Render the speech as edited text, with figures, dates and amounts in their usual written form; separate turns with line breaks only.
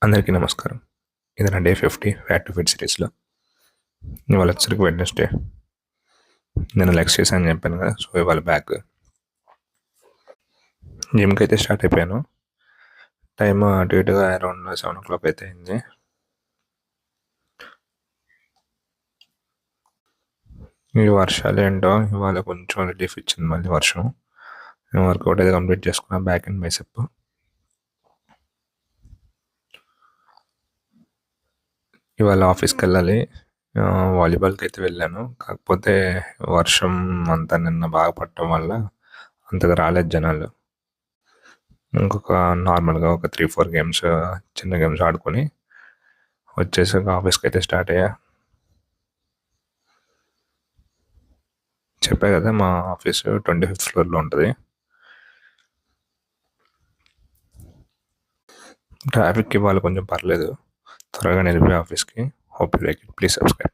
అందరికీ నమస్కారం. ఇది నా డే 50 ఫ్యాట్ టు ఫిట్ సిరీస్లో. ఇవాళ వచ్చరికి వెడ్నెస్డే. నేను లెగ్స్ చేశాను చెప్పాను కదా, సో ఇవాళ బ్యాక్. జిమ్కి అయితే స్టార్ట్ అయిపోయాను. టైం అటు ఇటుగా అరౌండ్ 7 o'clock అయితే అయింది. ఈ వర్షాలు ఏంటో ఇవాళ కొంచెం రిలీఫ్ ఇచ్చింది మళ్ళీ వర్షం. నేను వర్కౌట్ అయితే కంప్లీట్ చేసుకున్నాను, బ్యాక్ అండ్ బైసెప్. ఇవాళ ఆఫీస్కి వెళ్ళాలి. వాలీబాల్కి అయితే వెళ్ళాను, కాకపోతే వర్షం అంతా నిన్న బాగా పట్టడం వల్ల అంతగా రాలేదు జనాలు. ఇంకొక నార్మల్గా ఒక 3-4 గేమ్స్, చిన్న గేమ్స్ ఆడుకొని వచ్చేసాక ఆఫీస్కి అయితే స్టార్ట్ అయ్యా. చెప్పా కదా మా ఆఫీస్ 25th floorలో ఉంటుంది. ట్రాఫిక్ ఇవాళ కొంచెం పర్లేదు, త్వరగా వెళ్ళిపోయి ఆఫీస్కి. Hope you like it. Please subscribe.